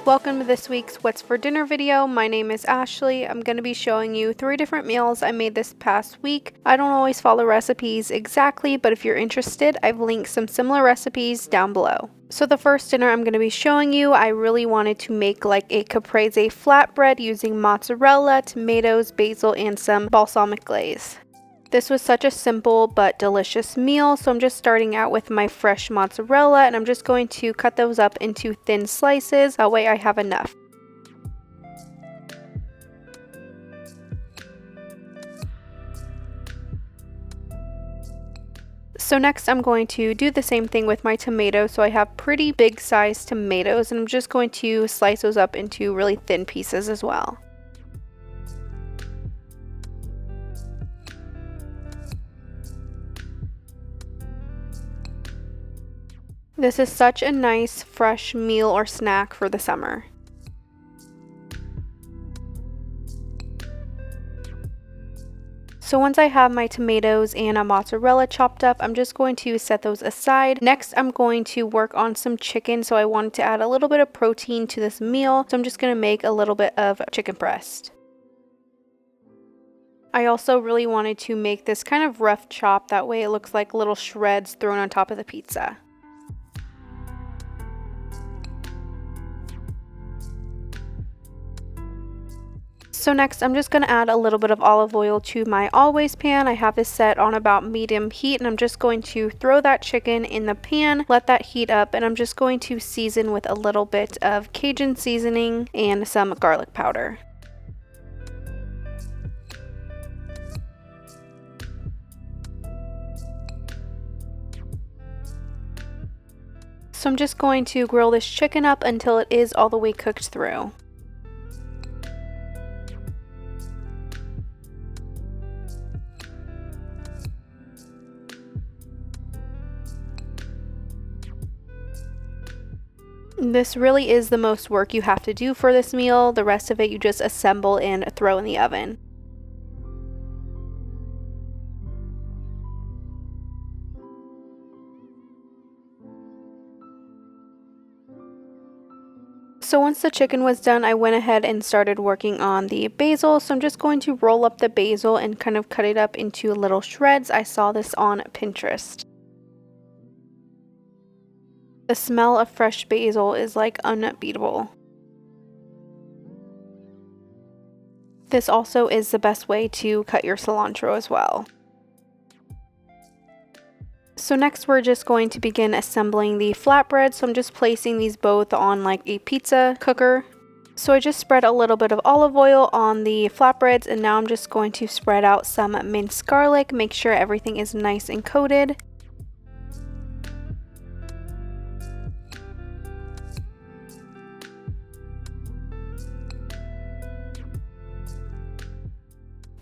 Welcome to this week's What's for Dinner video. My name is Ashley. I'm going to be showing you 3 different meals I made this past week. I don't always follow recipes exactly, but if you're interested, I've linked some similar recipes down below. So the first dinner I'm going to be showing you, I really wanted to make like a Caprese flatbread using mozzarella, tomatoes, basil, and some balsamic glaze. This was such a simple but delicious meal, so I'm just starting out with my fresh mozzarella and I'm just going to cut those up into thin slices, that way I have enough. So next I'm going to do the same thing with my tomatoes, so I have pretty big sized tomatoes and I'm just going to slice those up into really thin pieces as well. This is such a nice fresh meal or snack for the summer. So once I have my tomatoes and a mozzarella chopped up, I'm just going to set those aside. Next, I'm going to work on some chicken, so I wanted to add a little bit of protein to this meal, so I'm just going to make a little bit of chicken breast. I also really wanted to make this kind of rough chop, that way it looks like little shreds thrown on top of the pizza. So next I'm just going to add a little bit of olive oil to my always pan. I have this set on about medium heat and I'm just going to throw that chicken in the pan, let that heat up, and I'm just going to season with a little bit of Cajun seasoning and some garlic powder. So I'm just going to grill this chicken up until it is all the way cooked through. This really is the most work you have to do for this meal. The rest of it you just assemble and throw in the oven. So once the chicken was done, I went ahead and started working on the basil. So I'm just going to roll up the basil and kind of cut it up into little shreds. I saw this on Pinterest. The smell of fresh basil is like unbeatable. This also is the best way to cut your cilantro as well. So next we're just going to begin assembling the flatbread. So I'm just placing these both on like a pizza cooker. So I just spread a little bit of olive oil on the flatbreads and now I'm just going to spread out some minced garlic, make sure everything is nice and coated.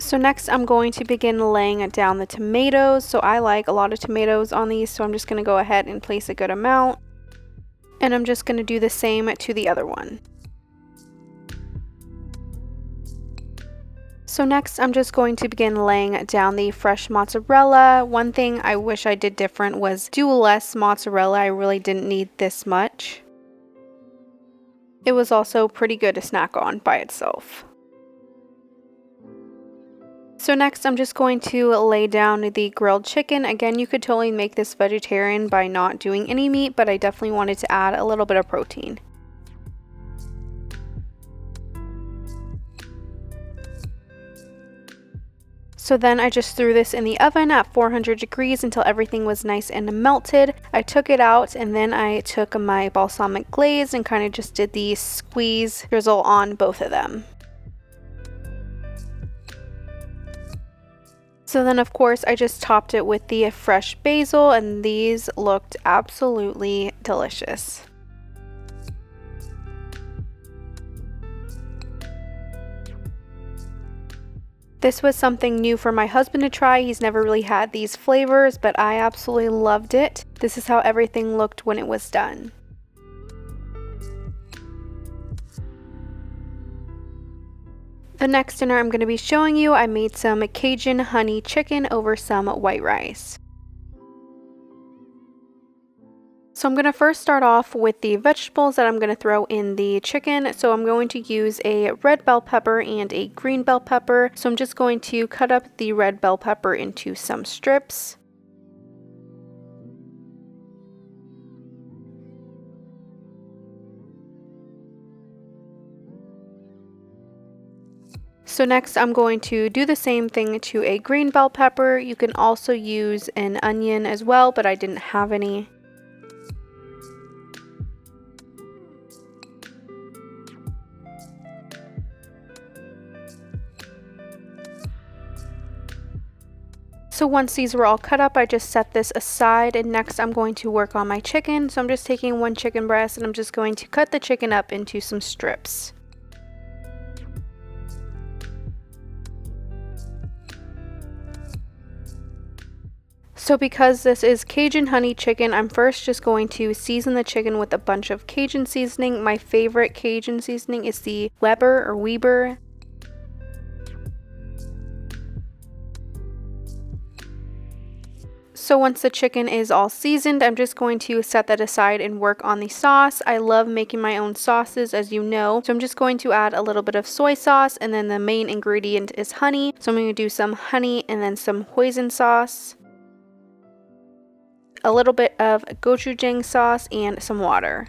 So next I'm going to begin laying down the tomatoes. So I like a lot of tomatoes on these, so I'm just going to go ahead and place a good amount. And I'm just going to do the same to the other one. So next I'm just going to begin laying down the fresh mozzarella. One thing I wish I did different was do less mozzarella. I really didn't need this much. It was also pretty good to snack on by itself. So next I'm just going to lay down the grilled chicken. Again, you could totally make this vegetarian by not doing any meat, but I definitely wanted to add a little bit of protein. So then I just threw this in the oven at 400 degrees until everything was nice and melted. I took it out and then I took my balsamic glaze and kind of just did the squeeze drizzle on both of them. So then of course I just topped it with the fresh basil and these looked absolutely delicious. This was something new for my husband to try. He's never really had these flavors, but I absolutely loved it. This is how everything looked when it was done. The next dinner I'm going to be showing you, I made some Cajun-Honey Chicken over some white rice. So I'm going to first start off with the vegetables that I'm going to throw in the chicken. So I'm going to use a red bell pepper and a green bell pepper. So I'm just going to cut up the red bell pepper into some strips. So next I'm going to do the same thing to a green bell pepper. You can also use an onion as well, but I didn't have any. So once these were all cut up, I just set this aside, and next I'm going to work on my chicken. So I'm just taking one chicken breast and I'm just going to cut the chicken up into some strips. So because this is Cajun honey chicken, I'm first just going to season the chicken with a bunch of Cajun seasoning. My favorite Cajun seasoning is the Weber. So once the chicken is all seasoned, I'm just going to set that aside and work on the sauce. I love making my own sauces, as you know. So I'm just going to add a little bit of soy sauce, and then the main ingredient is honey. So I'm going to do some honey and then some hoisin sauce, a little bit of gochujang sauce, and some water.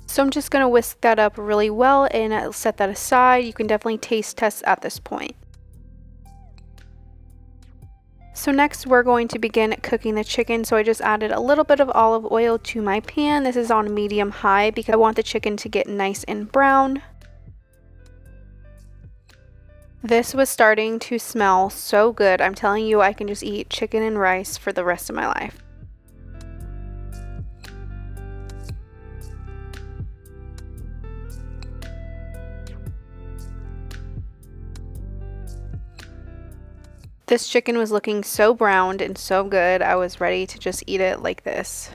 So I'm just going to whisk that up really well and set that aside. You can definitely taste test at this point. So next we're going to begin cooking the chicken. So I just added a little bit of olive oil to my pan. This is on medium high because I want the chicken to get nice and brown. This was starting to smell so good. I'm telling you, I can just eat chicken and rice for the rest of my life. This chicken was looking so browned and so good, I was ready to just eat it like this.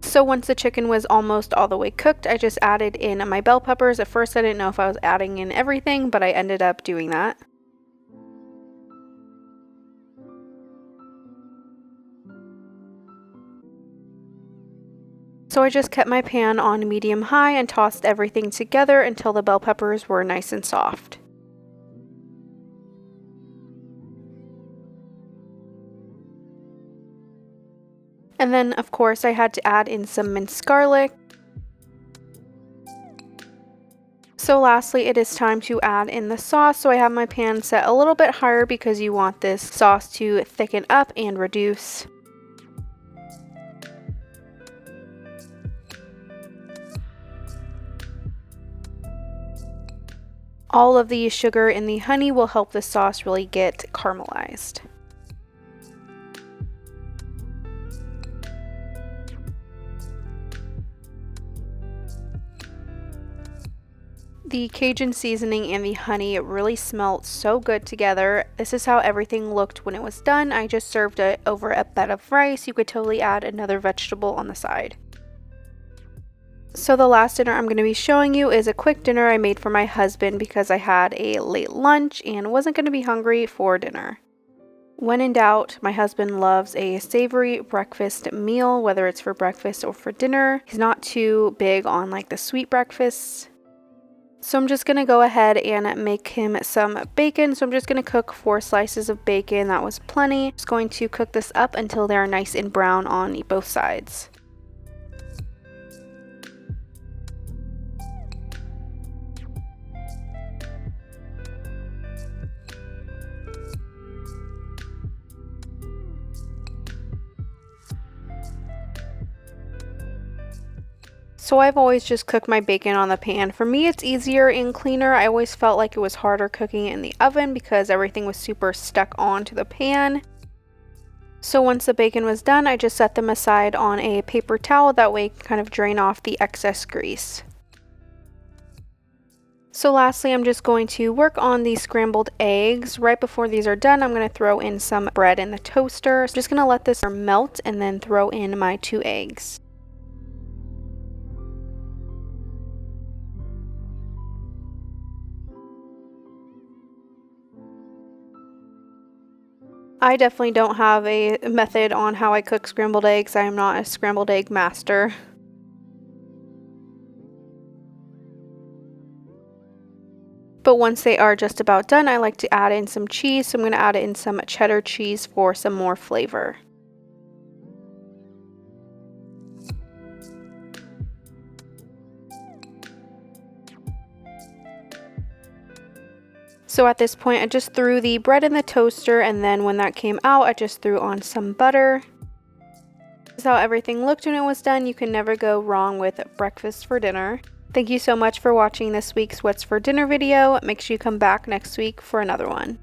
So once the chicken was almost all the way cooked, I just added in my bell peppers. At first I didn't know if I was adding in everything, but I ended up doing that. So I just kept my pan on medium high and tossed everything together until the bell peppers were nice and soft. And then of course I had to add in some minced garlic. So lastly, it is time to add in the sauce. So I have my pan set a little bit higher because you want this sauce to thicken up and reduce. All of the sugar and the honey will help the sauce really get caramelized. The Cajun seasoning and the honey really smelled so good together. This is how everything looked when it was done. I just served it over a bed of rice. You could totally add another vegetable on the side. So the last dinner I'm going to be showing you is a quick dinner I made for my husband because I had a late lunch and wasn't going to be hungry for dinner. When in doubt, my husband loves a savory breakfast meal, whether it's for breakfast or for dinner. He's not too big on like the sweet breakfasts. So I'm just going to go ahead and make him some bacon. So I'm just going to cook 4 slices of bacon. That was plenty. Just going to cook this up until they're nice and brown on both sides. So I've always just cooked my bacon on the pan. For me, it's easier and cleaner. I always felt like it was harder cooking it in the oven because everything was super stuck onto the pan. So once the bacon was done, I just set them aside on a paper towel. That way it can kind of drain off the excess grease. So lastly, I'm just going to work on the scrambled eggs. Right before these are done, I'm going to throw in some bread in the toaster. So I'm just going to let this melt and then throw in my 2 eggs. I definitely don't have a method on how I cook scrambled eggs. I am not a scrambled egg master. But once they are just about done, I like to add in some cheese. So I'm going to add in some cheddar cheese for some more flavor. So at this point, I just threw the bread in the toaster, and then when that came out, I just threw on some butter. This is how everything looked when it was done. You can never go wrong with breakfast for dinner. Thank you so much for watching this week's What's for Dinner video. Make sure you come back next week for another one.